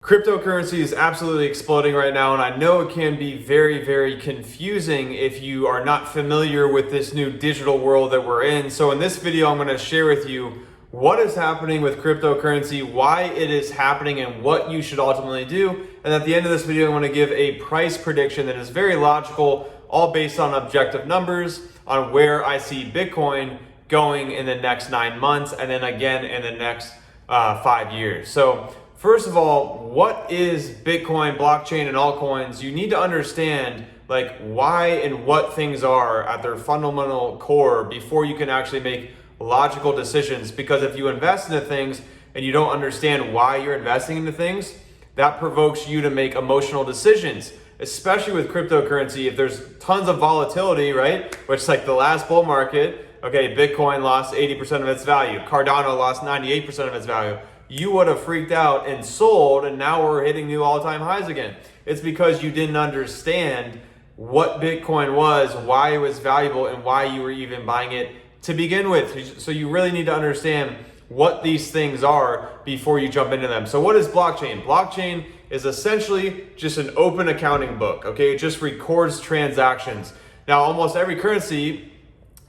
Cryptocurrency is absolutely exploding right now, and I know it can be very, very confusing if you are not familiar with this new digital world that we're in. So in this video, I'm going to share with you what is happening with cryptocurrency, why it is happening, and what you should ultimately do. And at the end of this video, I'm going to give a price prediction that is very logical, all based on objective numbers, on where I see Bitcoin going in the next 9 months, and then again in the next 5 years. So first of all, what is Bitcoin, blockchain, and altcoins? You need to understand like why and what things are at their fundamental core before you can actually make logical decisions. Because if you invest into things and you don't understand why you're investing into things, that provokes you to make emotional decisions, especially with cryptocurrency. If there's tons of volatility, right? Which is like the last bull market, okay, Bitcoin lost 80% of its value. Cardano lost 98% of its value. You would have freaked out and sold, and now we're hitting new all-time highs again. It's because you didn't understand what Bitcoin was, why it was valuable, and why you were even buying it to begin with. So you really need to understand what these things are before you jump into them. So what is blockchain? Blockchain is essentially just an open accounting book, okay? It just records transactions. Now, almost every currency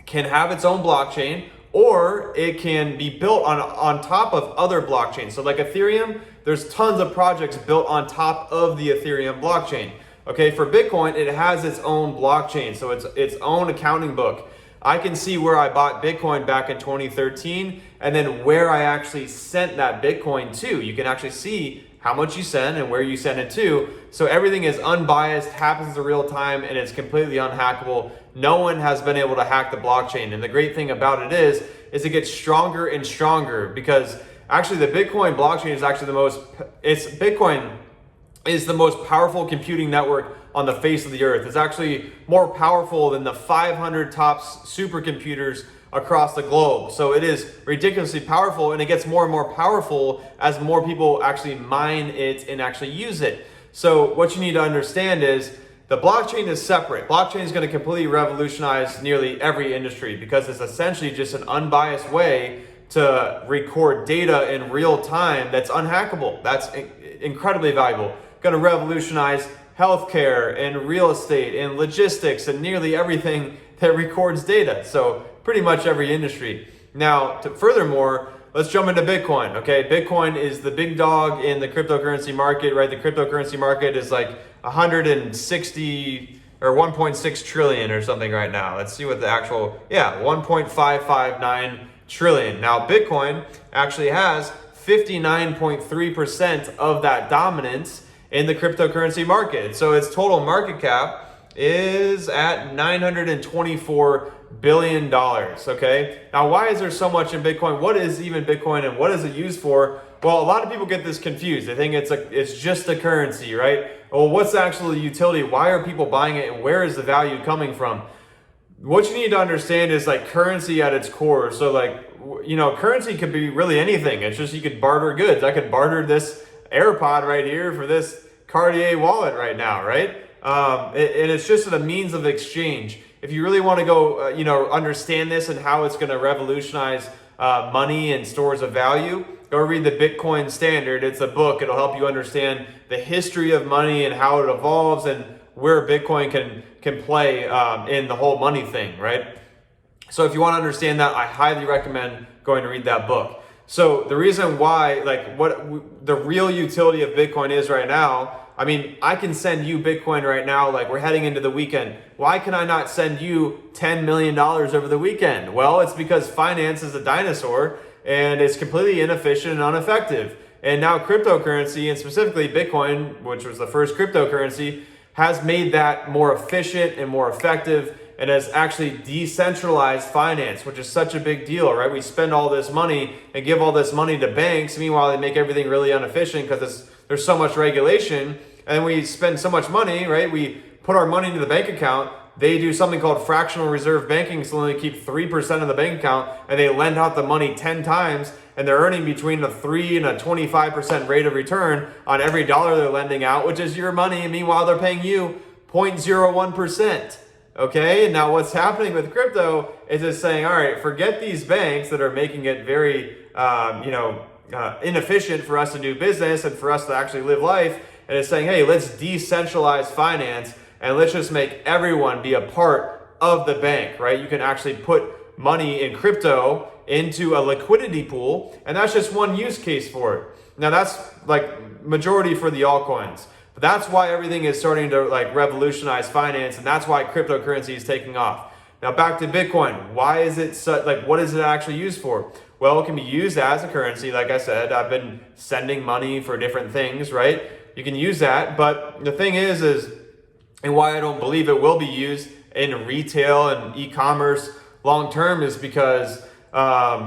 can have its own blockchain, or it can be built on top of other blockchains. So like Ethereum, there's tons of projects built on top of the Ethereum blockchain. Okay, for Bitcoin, it has its own blockchain, so it's its own accounting book. I can see where I bought Bitcoin back in 2013 and then where I actually sent that Bitcoin to. You can actually see how much you send and where you send it to. So everything is unbiased, happens in real time, and it's completely unhackable. No one has been able to hack the blockchain. And the great thing about it is it gets stronger and stronger, because actually the Bitcoin blockchain is actually Bitcoin is the most powerful computing network on the face of the earth. It's actually more powerful than the 500 top supercomputers across the globe. So it is ridiculously powerful, and it gets more and more powerful as more people actually mine it and actually use it. So what you need to understand is the blockchain is separate. Blockchain is going to completely revolutionize nearly every industry, because it's essentially just an unbiased way to record data in real time that's unhackable. That's incredibly valuable. Going to revolutionize healthcare and real estate and logistics and nearly everything that records data. So pretty much every industry. Now, furthermore, let's jump into Bitcoin. Okay, Bitcoin is the big dog in the cryptocurrency market, right? The cryptocurrency market is like 160 or 1.6 trillion or something right now. Let's see what the actual, 1.559 trillion. Now, Bitcoin actually has 59.3% of that dominance in the cryptocurrency market. So its total market cap is at $924 billion, okay? Now, why is there so much in Bitcoin? What is even Bitcoin and what is it used for? Well, a lot of people get this confused. They think it's just a currency, right? Well, what's actually the utility? Why are people buying it, and where is the value coming from? What you need to understand is like currency at its core. So like, currency could be really anything. It's just you could barter goods. I could barter this AirPod right here for this Cartier wallet right now, right? And it's just a means of exchange. If you really want to go, understand this and how it's going to revolutionize money and stores of value, go read the Bitcoin Standard. It's a book. It'll help you understand the history of money and how it evolves and where Bitcoin can play in the whole money thing, right? So if you want to understand that, I highly recommend going to read that book. So the reason why, like what the real utility of Bitcoin is right now, I mean, I can send you Bitcoin right now, like we're heading into the weekend. Why can I not send you $10 million over the weekend? Well, it's because finance is a dinosaur and it's completely inefficient and ineffective. And now cryptocurrency, and specifically Bitcoin, which was the first cryptocurrency, has made that more efficient and more effective, and has actually decentralized finance, which is such a big deal, right? We spend all this money and give all this money to banks. Meanwhile, they make everything really inefficient because there's so much regulation. And we spend so much money, right? We put our money into the bank account. They do something called fractional reserve banking, so they keep 3% of the bank account, and they lend out the money 10 times, and they're earning between a 3 and a 25% rate of return on every dollar they're lending out, which is your money. And meanwhile, they're paying you 0.01%. Okay, and now what's happening with crypto is it's saying, all right, forget these banks that are making it very, inefficient for us to do business and for us to actually live life. And it's saying, hey, let's decentralize finance and let's just make everyone be a part of the bank, right? You can actually put money in crypto into a liquidity pool, and that's just one use case for it. Now that's like majority for the altcoins, but that's why everything is starting to like revolutionize finance, and that's why cryptocurrency is taking off. Now back to Bitcoin. Why is it like, what is it actually used for? Well, it can be used as a currency. Like I said, I've been sending money for different things, right? You can use that, but the thing is, and why I don't believe it will be used in retail and e-commerce long term is because,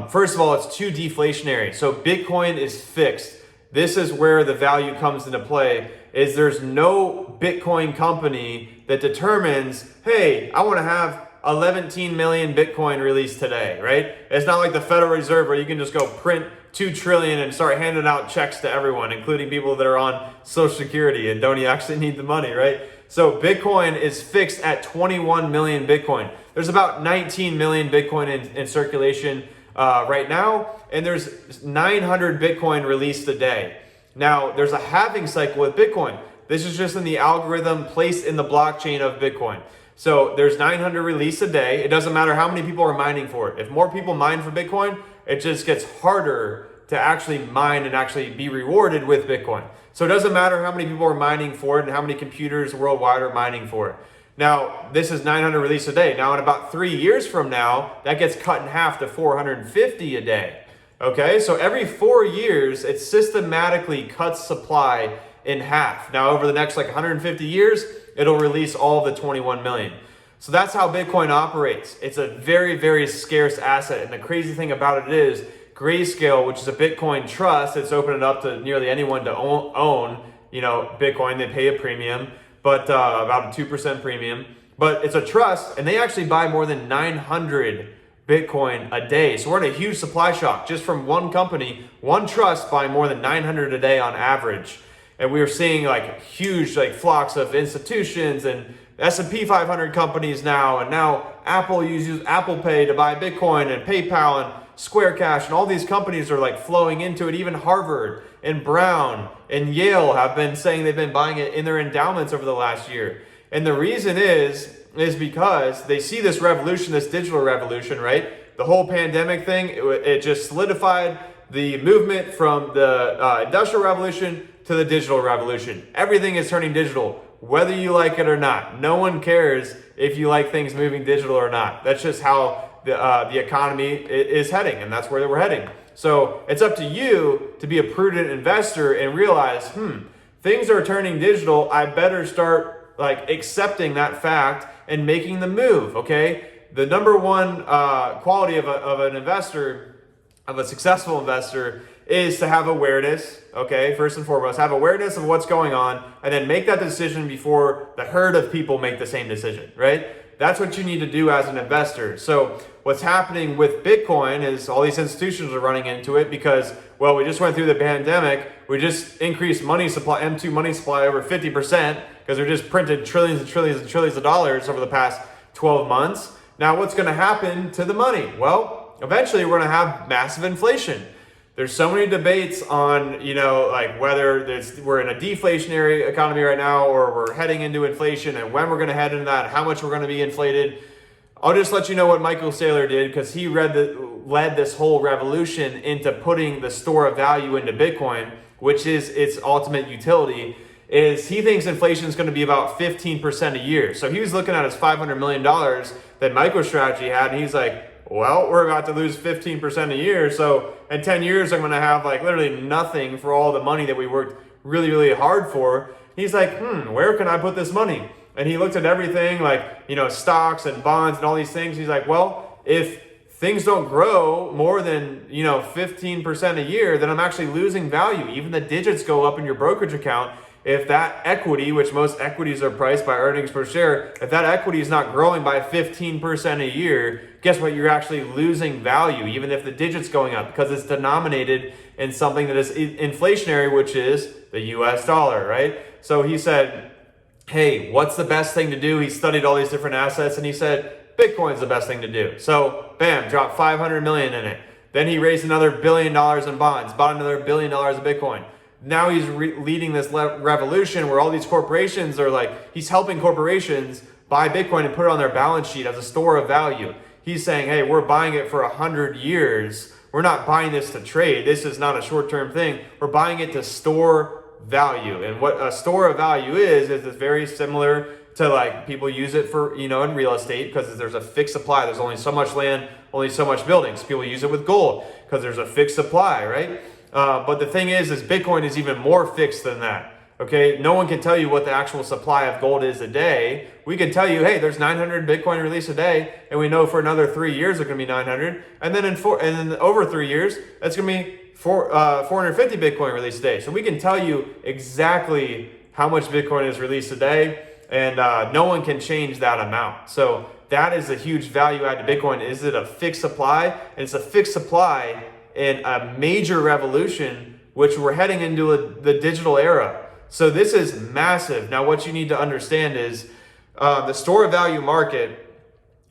first of all, it's too deflationary. So Bitcoin is fixed. This is where the value comes into play, is there's no Bitcoin company that determines, hey, I want to have 11 million Bitcoin released today, right? It's not like the Federal Reserve where you can just go print 2 trillion and start handing out checks to everyone, including people that are on Social Security and don't actually need the money, right? So Bitcoin is fixed at 21 million Bitcoin. There's about 19 million Bitcoin in circulation right now, and there's 900 Bitcoin released a day. Now, there's a halving cycle with Bitcoin. This is just in the algorithm placed in the blockchain of Bitcoin. So there's 900 released a day. It doesn't matter how many people are mining for it. If more people mine for Bitcoin, it just gets harder to actually mine and actually be rewarded with Bitcoin. So it doesn't matter how many people are mining for it and how many computers worldwide are mining for it. Now, this is 900 released a day. Now, in about 3 years from now, that gets cut in half to 450 a day. Okay, so every 4 years, it systematically cuts supply in half. Now, over the next like 150 years, it'll release all the 21 million. So that's how Bitcoin operates. It's a very, very scarce asset. And the crazy thing about it is Grayscale, which is a Bitcoin trust, it's opening it up to nearly anyone to own, Bitcoin. They pay a premium, but about a 2% premium. But it's a trust, and they actually buy more than 900 Bitcoin a day. So we're in a huge supply shock just from one company, one trust buying more than 900 a day on average. And we are seeing like huge like flocks of institutions and S&P 500 companies now, and now Apple uses Apple Pay to buy Bitcoin, and PayPal and Square Cash, and all these companies are like flowing into it. Even Harvard and Brown and Yale have been saying they've been buying it in their endowments over the last year. And the reason is because they see this revolution, this digital revolution, right? The whole pandemic thing, it just solidified the movement from the industrial revolution to the digital revolution. Everything is turning digital, whether you like it or not. No one cares if you like things moving digital or not. That's just how the economy is heading, and that's where we're heading. So it's up to you to be a prudent investor and realize, things are turning digital. I better start like accepting that fact and making the move. Okay, the number one quality of an investor, of a successful investor, is to have awareness. Okay, first and foremost, have awareness of what's going on, and then make that decision before the herd of people make the same decision. Right? That's what you need to do as an investor. So what's happening with Bitcoin is all these institutions are running into it because, well, we just went through the pandemic. We just increased money supply, M2 money supply, over 50% because we just printed trillions and trillions and trillions of dollars over the past 12 months. Now, what's going to happen to the money? Well, eventually we're going to have massive inflation. There's so many debates on, like whether we're in a deflationary economy right now or we're heading into inflation, and when we're going to head into that, how much we're going to be inflated. I'll just let you know what Michael Saylor did, because he led this whole revolution into putting the store of value into Bitcoin, which is its ultimate utility. Is he thinks inflation is going to be about 15% a year. So he was looking at his $500 million that MicroStrategy had, and he's like, well, we're about to lose 15% a year. So in 10 years, I'm going to have like literally nothing for all the money that we worked really, really hard for. He's like, where can I put this money? And he looked at everything like, stocks and bonds and all these things. He's like, well, if things don't grow more than, 15% a year, then I'm actually losing value. Even the digits go up in your brokerage account. If that equity, which most equities are priced by earnings per share, if that equity is not growing by 15% a year, guess what? You're actually losing value, even if the digit's going up, because it's denominated in something that is inflationary, which is the US dollar, right? So he said, hey, what's the best thing to do? He studied all these different assets and he said, Bitcoin's the best thing to do. So bam, dropped 500 million in it. Then he raised another $1 billion in bonds, bought another $1 billion of Bitcoin. Now he's leading this revolution where all these corporations are like, he's helping corporations buy Bitcoin and put it on their balance sheet as a store of value. He's saying, hey, we're buying it for 100 years. We're not buying this to trade. This is not a short-term thing. We're buying it to store value. And what a store of value is it's very similar to like people use it for, in real estate because there's a fixed supply. There's only so much land, only so much buildings. People use it with gold because there's a fixed supply, right? But the thing is Bitcoin is even more fixed than that. Okay, no one can tell you what the actual supply of gold is a day. We can tell you, hey, there's 900 Bitcoin released a day, and we know for another 3 years it's going to be 900, and then over 3 years that's going to be 450 Bitcoin released a day. So we can tell you exactly how much Bitcoin is released a day, and no one can change that amount. So that is a huge value add to Bitcoin. Is it a fixed supply? And it's a fixed supply in a major revolution, which we're heading into the digital era. So this is massive. Now, what you need to understand is the store of value market,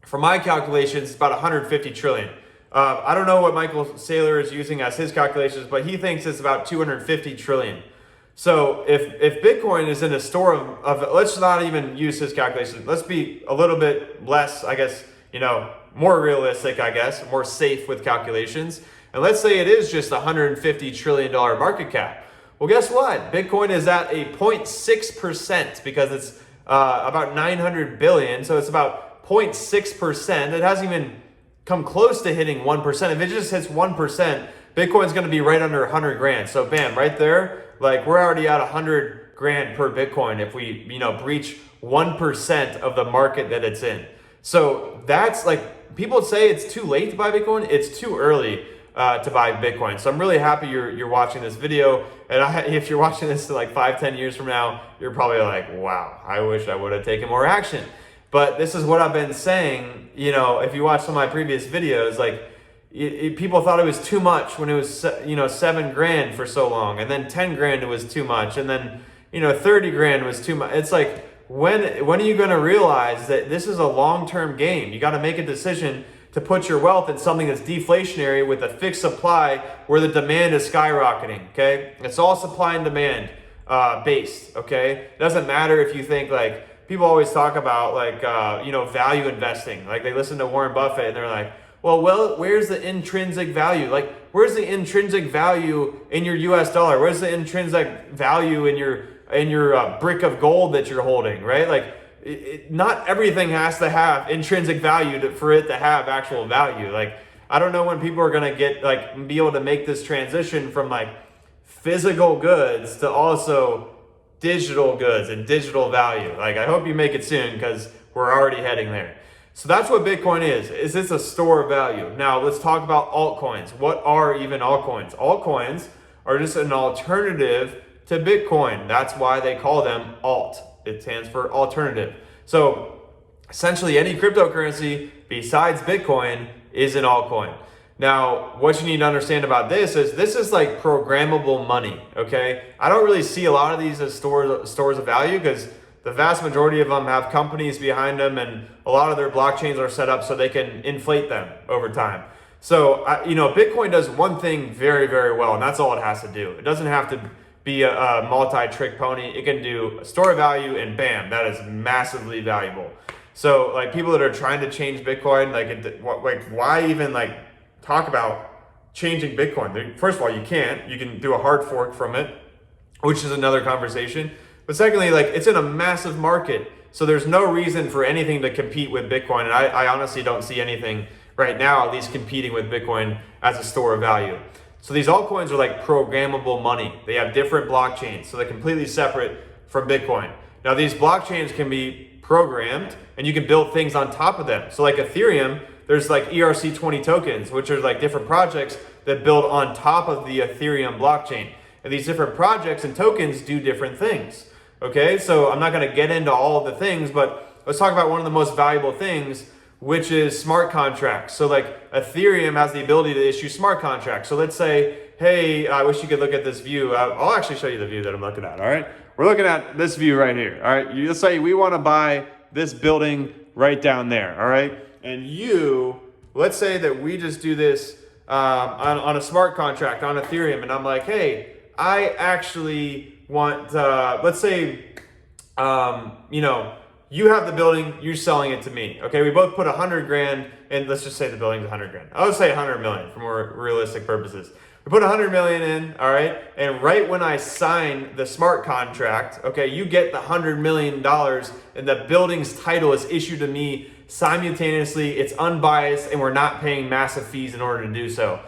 for my calculations, is about 150 trillion. I don't know what Michael Saylor is using as his calculations, but he thinks it's about 250 trillion. So if Bitcoin is in a store of let's not even use his calculations. Let's be a little bit less, I guess, more realistic, I guess, more safe with calculations. And let's say it is just $150 trillion market cap. Well, guess what? Bitcoin is at a 0.6% because it's about 900 billion. So it's about 0.6%. It hasn't even come close to hitting 1%. If it just hits 1%, Bitcoin's going to be right under 100 grand. So bam, right there, like we're already at 100 grand per Bitcoin if we, breach 1% of the market that it's in. So that's like, people say it's too late to buy Bitcoin. It's too early to buy Bitcoin. So I'm really happy you're watching this video. And if you're watching this to like 5-10 years from now, you're probably like, wow, I wish I would have taken more action. But this is what I've been saying. If you watch some of my previous videos, like people thought it was too much when it was 7 grand for so long, and then 10 grand it was too much, and then 30 grand was too much. It's like, when are you going to realize that this is a long-term game? You got to make a decision to put your wealth in something that's deflationary with a fixed supply where the demand is skyrocketing, okay? It's all supply and demand based, okay? It doesn't matter if you think like, people always talk about like, value investing. Like they listen to Warren Buffett and they're like, well, where's the intrinsic value? Like, where's the intrinsic value in your US dollar? Where's the intrinsic value in your brick of gold that you're holding, right? Like, not everything has to have intrinsic value for it to have actual value. Like, I don't know when people are going to be able to make this transition from like physical goods to also digital goods and digital value. Like, I hope you make it soon because we're already heading there. So that's what Bitcoin is. Is this a store of value? Now let's talk about altcoins. What are even altcoins? Altcoins are just an alternative to Bitcoin. That's why they call them alt. It stands for alternative. So essentially any cryptocurrency besides Bitcoin is an altcoin. Now, what you need to understand about this is like programmable money, okay? I don't really see a lot of these as stores of value because the vast majority of them have companies behind them, and a lot of their blockchains are set up so they can inflate them over time. So, Bitcoin does one thing very, very well, and that's all it has to do. It doesn't have to be a multi-trick pony. It can do a store of value, and bam, that is massively valuable. So, like, people that are trying to change Bitcoin, why even talk about changing Bitcoin? First of all, you can't. You can do a hard fork from it, which is another conversation. But secondly, it's in a massive market, so there's no reason for anything to compete with Bitcoin. And I honestly don't see anything right now, at least competing with Bitcoin as a store of value. So these altcoins are like programmable money. They have different blockchains, so they're completely separate from Bitcoin. Now these blockchains can be programmed and you can build things on top of them. So like Ethereum, there's like ERC20 tokens, which are like different projects that build on top of the Ethereum blockchain. And these different projects and tokens do different things. Okay, so I'm not gonna get into all of the things, but let's talk about one of the most valuable things, which is smart contracts. So like Ethereum has the ability to issue smart contracts. So let's say, hey, I wish you could look at this view. I'll actually show you the view that I'm looking at, all right? We're looking at this view right here, all right? Let's say we wanna buy this building right down there, all right? And let's say that we just do this on a smart contract on Ethereum, and I'm like, hey, I actually want, let's say, you have the building, you're selling it to me. Okay, we both put 100 grand, and let's just say the building's 100 grand. I would say 100 million for more realistic purposes. We put 100 million in, all right, and right when I sign the smart contract, okay, you get the $100 million, and the building's title is issued to me simultaneously. It's unbiased, and we're not paying massive fees in order to do so.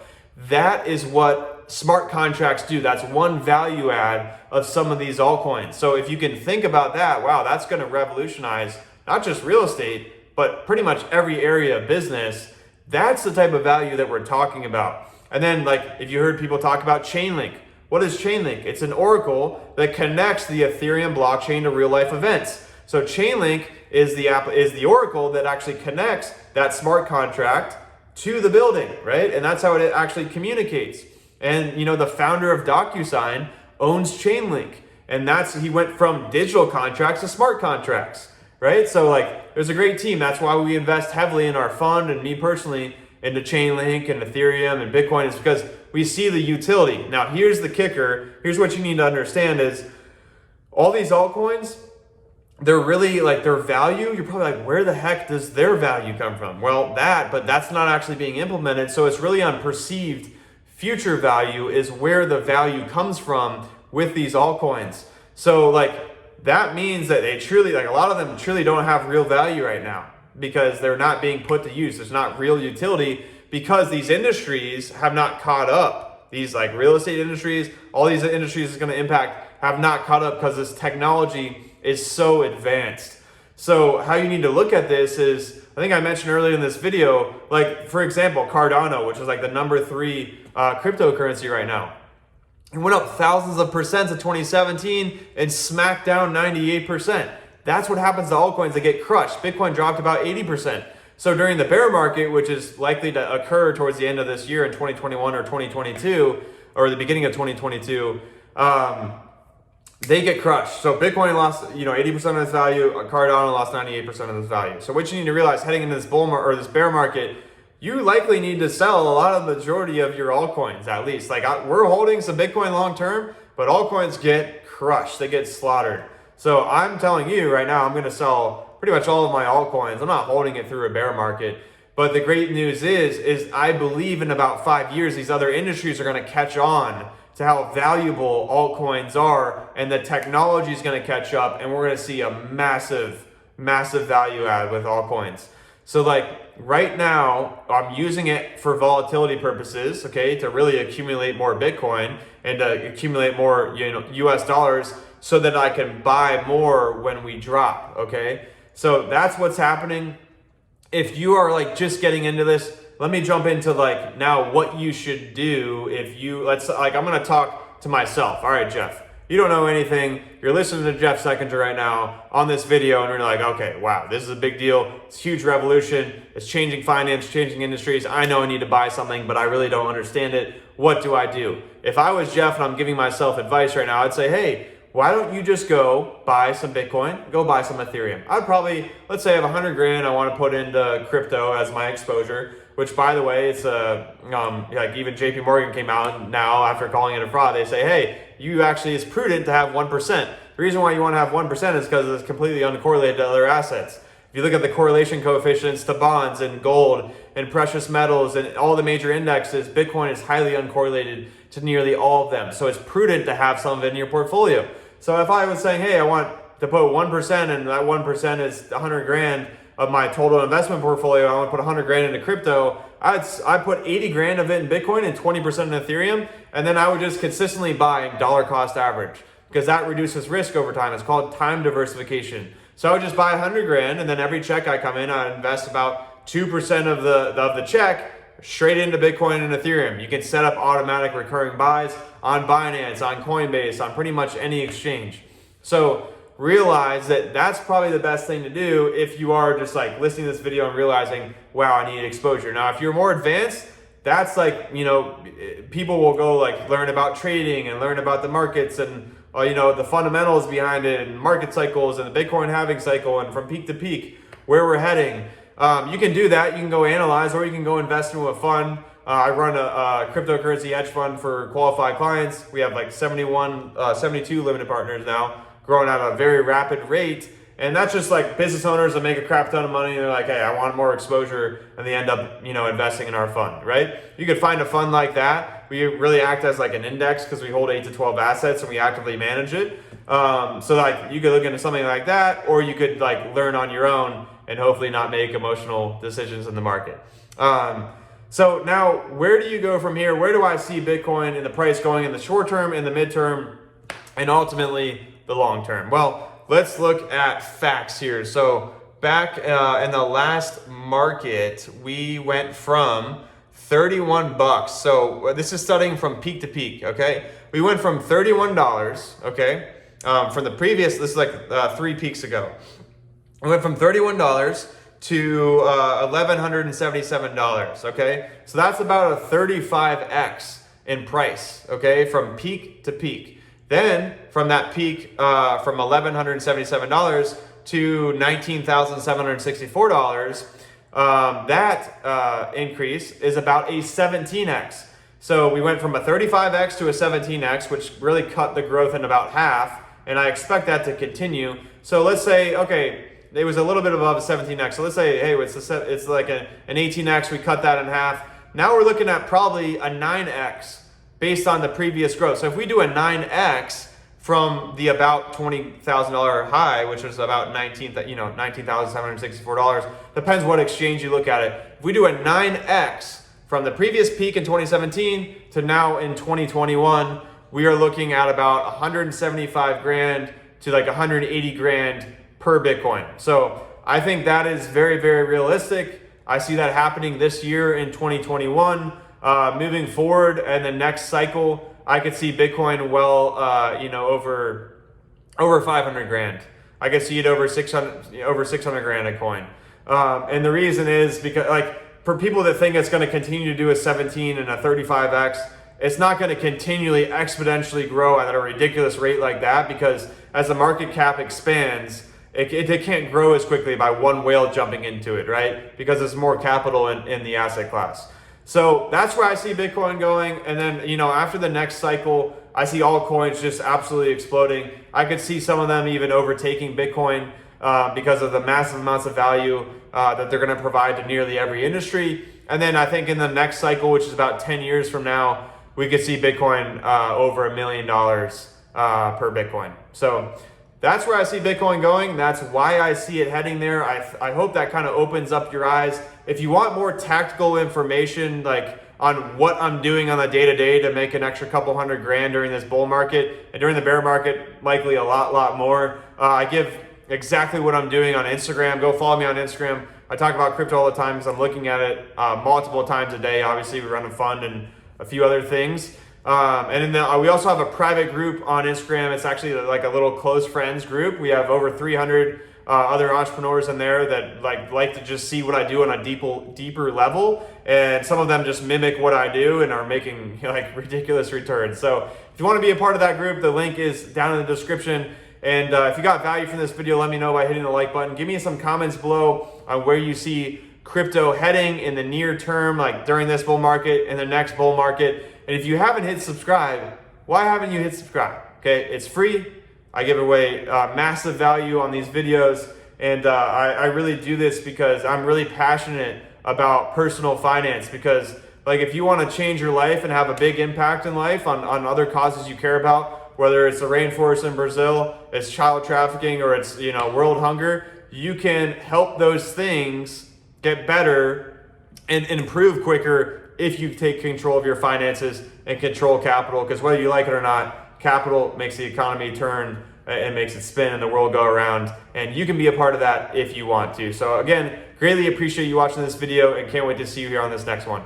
That is what smart contracts do. That's one value add of some of these altcoins. So if you can think about that, wow, that's going to revolutionize not just real estate, but pretty much every area of business. That's the type of value that we're talking about. And then, like, if you heard people talk about Chainlink, what is Chainlink? It's an oracle that connects the Ethereum blockchain to real life events. So Chainlink is the oracle that actually connects that smart contract to the building, right? And that's how it actually communicates. And the founder of DocuSign owns Chainlink, and he went from digital contracts to smart contracts, right? So there's a great team. That's why we invest heavily in our fund, and me personally, into Chainlink and Ethereum and Bitcoin, is because we see the utility. Now, here's the kicker. Here's what you need to understand is all these altcoins, they're really their value. You're probably like, where the heck does their value come from? Well, but that's not actually being implemented. So it's really on perceived future value is where the value comes from with these altcoins. So that means that they truly, a lot of them truly don't have real value right now, because they're not being put to use. There's not real utility because these industries have not caught up. These real estate industries, all these industries is going to impact, have not caught up because this technology is so advanced. So how you need to look at this is, I think I mentioned earlier in this video, for example, Cardano, which is the number 3 cryptocurrency right now. It went up thousands of percent in 2017 and smacked down 98%. That's what happens to altcoins. They get crushed. Bitcoin dropped about 80%. So during the bear market, which is likely to occur towards the end of this year in 2021 or 2022, or the beginning of 2022, they get crushed. So Bitcoin lost, 80% of its value. Cardano lost 98% of its value. So what you need to realize heading into this this bear market, you likely need to sell a lot of the majority of your altcoins, at least. We're holding some Bitcoin long term, but altcoins get crushed. They get slaughtered. So I'm telling you right now, I'm going to sell pretty much all of my altcoins. I'm not holding it through a bear market. But the great news is I believe in about 5 years, these other industries are going to catch on to how valuable altcoins are, and the technology is going to catch up, and we're going to see a massive, massive value add with altcoins. So right now, I'm using it for volatility purposes, okay, to really accumulate more Bitcoin and to accumulate more, US dollars, so that I can buy more when we drop, okay? So that's what's happening. If you are just getting into this, let me jump into now what you should do if you, I'm going to talk to myself. All right, Jeff, you don't know anything. You're listening to Jeff Sekinger right now on this video, and you're like, okay, wow, this is a big deal. It's a huge revolution. It's changing finance, changing industries. I know I need to buy something, but I really don't understand it. What do I do? If I was Jeff and I'm giving myself advice right now, I'd say, hey, why don't you just go buy some Bitcoin, go buy some Ethereum? I'd probably, let's say I have 100 grand I want to put into crypto as my exposure, which by the way, it's even JP Morgan came out now after calling it a fraud. They say, hey, it's prudent to have 1%. The reason why you want to have 1% is because it's completely uncorrelated to other assets. If you look at the correlation coefficients to bonds and gold and precious metals and all the major indexes, Bitcoin is highly uncorrelated to nearly all of them. So it's prudent to have some of it in your portfolio. So if I was saying, hey, I want to put 1% and that 1% is 100 grand of my total investment portfolio, I want to put 100 grand into crypto, I put 80 grand of it in Bitcoin and 20% in Ethereum, and then I would just consistently buy dollar cost average, because that reduces risk over time. It's called time diversification. So I would just buy 100 grand, and then every check I come in, I invest about 2% of the check straight into Bitcoin and Ethereum. You can set up automatic recurring buys on Binance, on Coinbase, on pretty much any exchange. So realize that that's probably the best thing to do if you are just listening to this video and realizing, wow, I need exposure. Now, if you're more advanced, that's people will go learn about trading and learn about the markets and the fundamentals behind it and market cycles and the Bitcoin halving cycle and from peak to peak, where we're heading. You can do that. You can go analyze, or you can go invest into a fund I run a cryptocurrency hedge fund for qualified clients. We have like 72 limited partners now, growing at a very rapid rate. And that's just like business owners that make a crap ton of money and they're like, hey, I want more exposure, and they end up, investing in our fund, right? You could find a fund like that. We really act as like an index because we hold 8 to 12 assets and we actively manage it. So like you could look into something like that, or you could like learn on your own and hopefully not make emotional decisions in the market. So now where do you go from here? Where do I see Bitcoin and the price going in the short term, in the midterm, and ultimately the long term? Well, let's look at facts here. So back in the last market, we went from 31 bucks. So this is studying from peak to peak, okay? We went from $31, okay? From the previous, this is like 3 peaks ago. We went from $31 to $1,177, okay? So that's about a 35x in price, okay? From peak to peak. Then from that peak, from $1,177 to $19,764, that increase is about a 17x. So we went from a 35x to a 17x, which really cut the growth in about half, and I expect that to continue. So let's say, okay, it was a little bit above a 17x. So let's say, hey, it's like an 18x, we cut that in half. Now we're looking at probably a 9x based on the previous growth. So if we do a 9x from the about $20,000 high, which was about $19,764, depends what exchange you look at it. If we do a 9x from the previous peak in 2017 to now in 2021, we are looking at about 175 grand to like 180 grand per Bitcoin. So I think that is very, very realistic. I see that happening this year in 2021. Moving forward and the next cycle, I could see Bitcoin over 500 grand. I could see it over 600 grand a coin. And the reason is because like for people that think it's going to continue to do a 17 and a 35x, it's not going to continually exponentially grow at a ridiculous rate like that, because as the market cap expands, it can't grow as quickly by one whale jumping into it, right? Because there's more capital in the asset class. So that's where I see Bitcoin going. And then, after the next cycle, I see altcoins just absolutely exploding. I could see some of them even overtaking Bitcoin because of the massive amounts of value that they're going to provide to nearly every industry. And then I think in the next cycle, which is about 10 years from now, we could see Bitcoin over $1 million per Bitcoin. So that's where I see Bitcoin going. That's why I see it heading there. I hope that kind of opens up your eyes. If you want more tactical information, like on what I'm doing on the day-to-day to make an extra couple $100 grand during this bull market, and during the bear market, likely a lot more, I give exactly what I'm doing on Instagram. Go follow me on Instagram. I talk about crypto all the time because I'm looking at it multiple times a day. Obviously, we run a fund and a few other things. And then we also have a private group on Instagram. It's actually like a little close friends group. We have over 300 other entrepreneurs in there that like to just see what I do on a deeper level. And some of them just mimic what I do and are making like ridiculous returns. So if you want to be a part of that group, the link is down in the description. And if you got value from this video, let me know by hitting the like button. Give me some comments below on where you see crypto heading in the near term, like during this bull market and the next bull market. And if you haven't hit subscribe, why haven't you hit subscribe? Okay, it's free. I give away massive value on these videos. And I really do this because I'm really passionate about personal finance, because like if you want to change your life and have a big impact in life on other causes you care about, whether it's the rainforest in Brazil, it's child trafficking, or it's world hunger, you can help those things get better and improve quicker if you take control of your finances and control capital. Because whether you like it or not, capital makes the economy turn and makes it spin and the world go around. And you can be a part of that if you want to. So again, greatly appreciate you watching this video and can't wait to see you here on this next one.